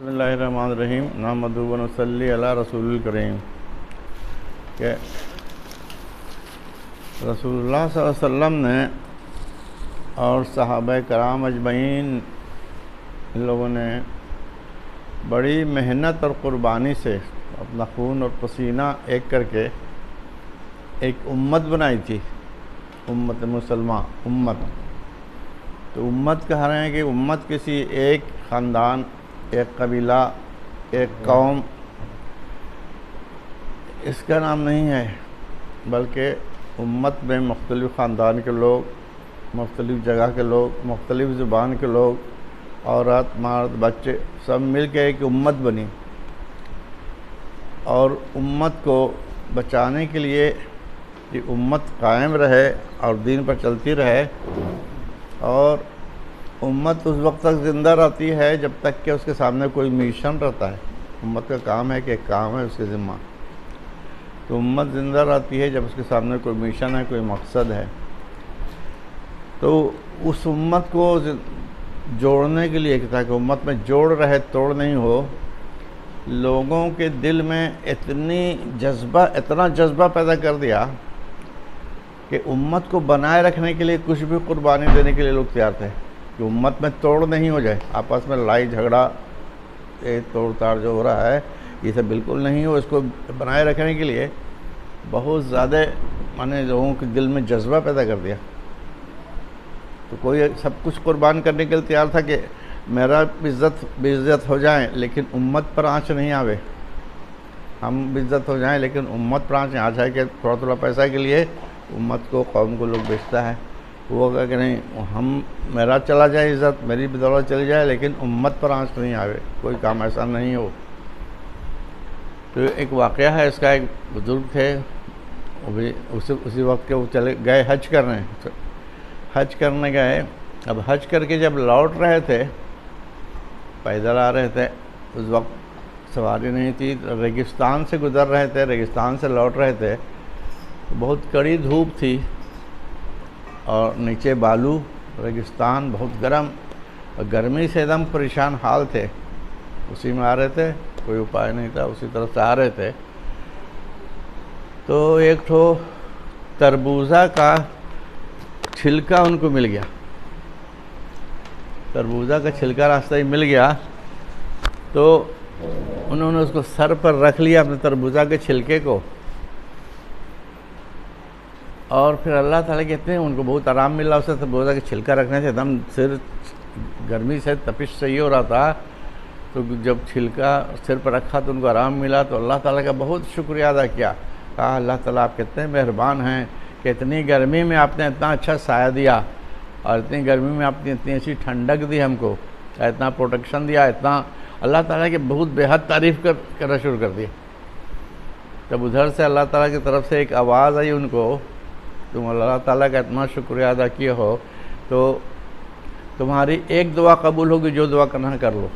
بسم اللہ الرحمن الرحیم نحمدہ و نصلی علی رسول الکریم کہ رسول اللہ صلی اللہ علیہ وسلم نے اور صحابہ کرام اجمعین ان لوگوں نے بڑی محنت اور قربانی سے اپنا خون اور پسینہ ایک کر کے ایک امت بنائی تھی، امت مسلمہ امت۔ تو امت کہہ رہے ہیں کہ امت کسی ایک خاندان، ایک قبیلہ، ایک قوم، اس کا نام نہیں ہے، بلکہ امت میں مختلف خاندان کے لوگ، مختلف جگہ کے لوگ، مختلف زبان کے لوگ، عورت مرد بچے سب مل کے ایک امت بنی، اور امت کو بچانے کے لیے کہ امت قائم رہے اور دین پر چلتی رہے، اور امت اس وقت تک زندہ رہتی ہے جب تک کہ اس کے سامنے کوئی مشن رہتا ہے۔ امت کا کام ہے کہ ایک کام ہے اس کے ذمہ، تو امت زندہ رہتی ہے جب اس کے سامنے کوئی مشن ہے، کوئی مقصد ہے۔ تو اس امت کو جوڑنے کے لیے تاکہ امت میں جوڑ رہے، توڑ نہیں ہو، لوگوں کے دل میں اتنا جذبہ پیدا کر دیا کہ امت کو بنائے رکھنے کے لیے کچھ بھی قربانی دینے کے لیے لوگ تیار تھے کہ امت میں توڑ نہیں ہو جائے، آپس میں لڑائی جھگڑا، توڑ تاڑ جو ہو رہا ہے یہ سب بالکل نہیں ہو۔ اس کو بنائے رکھنے کے لیے بہت زیادہ لوگوں کے دل میں جذبہ پیدا کر دیا، تو کوئی سب کچھ قربان کرنے کے لیے تیار تھا کہ میرا عزت ہو جائیں لیکن امت پر آنچ نہیں آوے، ہم عزت ہو جائیں لیکن امت پر آنچ آ جائے کہ تھوڑا پیسہ کے لیے امت کو، قوم کو لوگ بیچتا ہے۔ وہ کہا کہ نہیں، میرا چلا جائے عزت، میری بدولت چلی جائے لیکن امت پر آنچ نہیں آوے، کوئی کام ایسا نہیں ہو۔ تو ایک واقعہ ہے اس کا، ایک بزرگ تھے، وہ بھی اسی وقت کے وہ چلے گئے حج کرنے گئے۔ اب حج کر کے جب لوٹ رہے تھے، پیدل آ رہے تھے، اس وقت سواری نہیں تھی، ریگستان سے گزر رہے تھے، ریگستان سے لوٹ رہے تھے، بہت کڑی دھوپ تھی اور نیچے بالو، ریگستان بہت گرم، اور گرمی سے ایک دم پریشان حال تھے، اسی میں آ رہے تھے، کوئی اپائے نہیں تھا، اسی طرف سے آ رہے تھے۔ تو ایک تربوزہ کا چھلکا ان کو مل گیا، تربوزہ کا چھلکا راستہ ہی مل گیا، تو انہوں نے اس کو سر پر رکھ لیا، اپنے تربوزہ کے چھلکے کو، اور پھر اللہ تعالیٰ کہتے ہیں ان کو بہت آرام ملا اسے تربوزہ کے چھلکا رکھنے سے، ایک دم سر گرمی سے تپش صحیح ہو رہا تھا، تو جب چھلکا سر پر رکھا تو ان کو آرام ملا، تو اللہ تعالیٰ کا بہت شکریہ ادا کیا، کہا اللہ تعالیٰ آپ کتنے مہربان ہیں کہ اتنی گرمی میں آپ نے اتنا اچھا سایہ دیا، اور اتنی گرمی میں آپ نے اتنی اچھی ٹھنڈک دی ہم کو، اتنا پروٹیکشن دیا، اتنا اللہ تعالیٰ کی بہت بے حد تعریف کرنا شروع کر دیا۔ جب ادھر سے اللہ تعالیٰ کی طرف سے ایک آواز آئی ان کو، تم اللہ تعالیٰ کا اتنا شکریہ ادا کیے ہو تو تمہاری ایک دعا قبول ہوگی، جو دعا کرنا کر لو،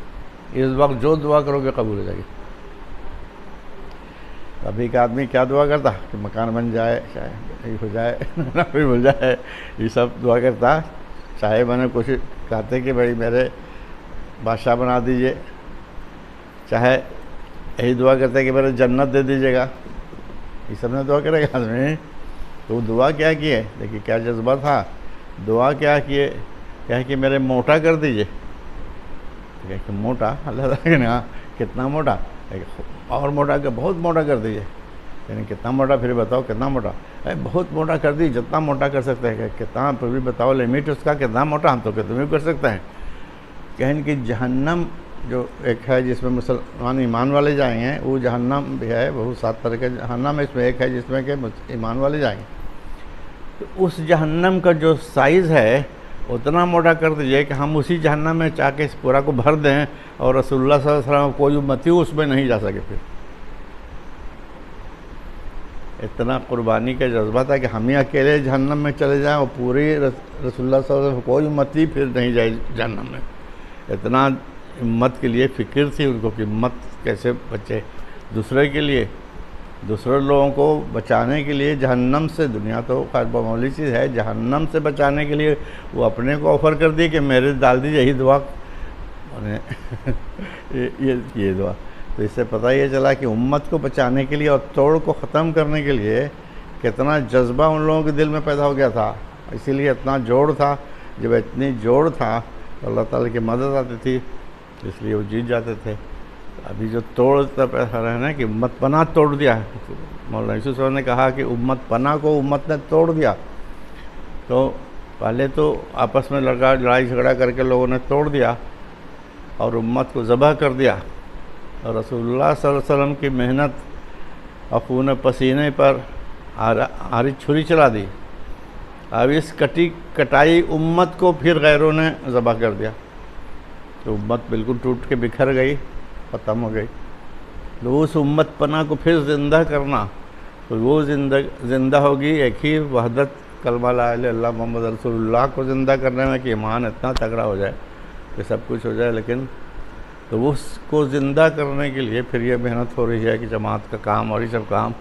اس وقت جو دعا کرو گے قبول ہو جائے گی۔ ابھی کا آدمی کیا دعا کرتا کہ مکان بن جائے، شاید ہو جائے، نوکری مل جائے، یہ سب دعا کرتا، چاہے میں نے کوشش کہتے کہ بھائی میرے بادشاہ بنا دیجئے، چاہے یہی دعا کرتے کہ میرے جنت دے دیجیے گا، یہ سب نے دعا کرے گا آدمی۔ تو دعا کیا کیے، دیکھیے کیا جذبہ تھا، دعا کیا کیے، کیا کہ میرے موٹا کر دیجئے، کہ موٹا، اللہ تعالیٰ نے کہا کتنا موٹا، اور موٹا کہ بہت موٹا کر دیجئے، یعنی کتنا موٹا، پھر بتاؤ کتنا موٹا، بہت موٹا کر دیجئے، جتنا موٹا کر سکتے ہیں، کتنا پھر بھی بتاؤ لمٹ اس کا کتنا موٹا، ہم تو کتنے بھی کر سکتے ہیں۔ کہیں کہ جہنم جو ایک ہے جس میں مسلمان ایمان والے جائیں گے، وہ جہنم بھی ہے، بہت 7 طرح کے جہنم، اس میں ایک ہے جس میں کہ ایمان والے جائیں گے، تو اس جہنم کا جو سائز ہے اتنا موٹا کر دیجئے کہ ہم اسی جہنم میں چاہ کے اس پورا کو بھر دیں، اور رسول اللہ صلی اللہ علیہ وسلم کوئی امتی اس میں نہیں جا سکے۔ پھر اتنا قربانی کا جذبہ تھا کہ ہم ہی اکیلے جہنم میں چلے جائیں اور پوری رسول اللہ صلی اللہ علیہ وسلم کوئی امتی پھر نہیں جائے جہنم میں، اتنا امت کے لیے فکر تھی ان کو کہ امت کیسے بچے، دوسرے کے لیے، دوسرے لوگوں کو بچانے کے لیے جہنم سے، دنیا تو خیر معمولی چیز ہے، جہنم سے بچانے کے لیے وہ اپنے کو آفر کر دی کہ میرے ڈال دیجیے، یہی دعا انہیں یہ دعا. تو اس سے پتہ یہ چلا کہ امت کو بچانے کے لیے اور توڑ کو ختم کرنے کے لیے کتنا جذبہ ان لوگوں کے دل میں پیدا ہو گیا تھا. اسی لیے اتنا جوڑ تھا. جب اتنی جوڑ تھا تو اللہ تعالیٰ کی مدد آتی تھی، اس لیے وہ جیت جاتے تھے. ابھی جو توڑ ایسا رہنا ہے کہ امت پناہ توڑ دیا. مولانا یوسف صاحب نے کہا کہ امت پناہ کو امت نے توڑ دیا. تو پہلے تو آپس میں لڑائی جھگڑا کر کے لوگوں نے توڑ دیا اور امت کو ذبح کر دیا، اور رسول اللہ صلی اللہ علیہ وسلم کی محنت اور خون پسینے پر آری چھری چلا دی. اب اس کٹائی امت کو پھر غیروں نے ذبح کر دیا تو امت بالکل ٹوٹ کے بکھر گئی، ختم ہو گئی. تو اس امت پناہ کو پھر زندہ کرنا، تو وہ زندہ ہوگی ایک ہی وحدت کلمہ لا الہ الا اللہ محمد رسول اللہ کو زندہ کرنے میں کہ ایمان اتنا تگڑا ہو جائے کہ سب کچھ ہو جائے. لیکن تو اس کو زندہ کرنے کے لیے پھر یہ محنت ہو رہی ہے کہ جماعت کا کام اور یہ سب کام،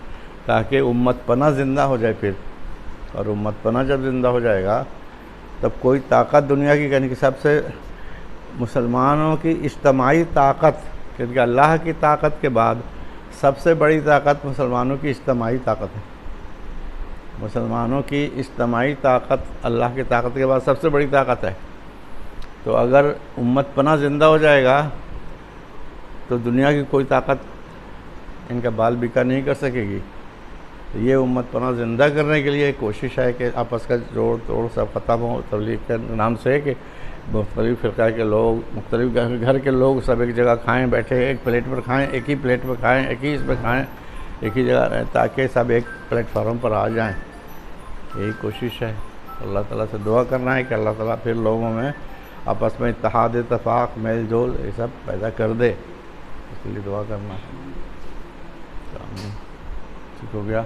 تاکہ امت پناہ زندہ ہو جائے پھر. اور امت پناہ جب زندہ ہو جائے گا تب کوئی طاقت دنیا کی، یعنی کہ سب سے مسلمانوں کی اجتماعی طاقت، کیونکہ اللہ کی طاقت کے بعد سب سے بڑی طاقت مسلمانوں کی اجتماعی طاقت ہے. مسلمانوں کی اجتماعی طاقت اللہ کی طاقت کے بعد سب سے بڑی طاقت ہے. تو اگر امت پناہ زندہ ہو جائے گا تو دنیا کی کوئی طاقت ان کا بال بیکا نہیں کر سکے گی. تو یہ امت پناہ زندہ کرنے کے لیے کوشش ہے کہ آپس کا جوڑ توڑ سب ختم ہو. تبلیغ کے نام سے کہ مختلف فرقہ کے لوگ، مختلف گھر کے لوگ سب ایک جگہ کھائیں، بیٹھے ایک پلیٹ پر کھائیں، ایک ہی پلیٹ پر کھائیں، ایک ہی اس پہ کھائیں، ایک ہی جگہ رہیں، تاکہ سب ایک پلیٹ فارم پر آ جائیں. یہی کوشش ہے. اللہ تعالیٰ سے دعا کرنا ہے کہ اللہ تعالیٰ پھر لوگوں میں آپس میں اتحاد، اتفاق، میل جول یہ سب پیدا کر دے. اس کے لیے دعا کرنا ہے. ٹھیک ہو گیا.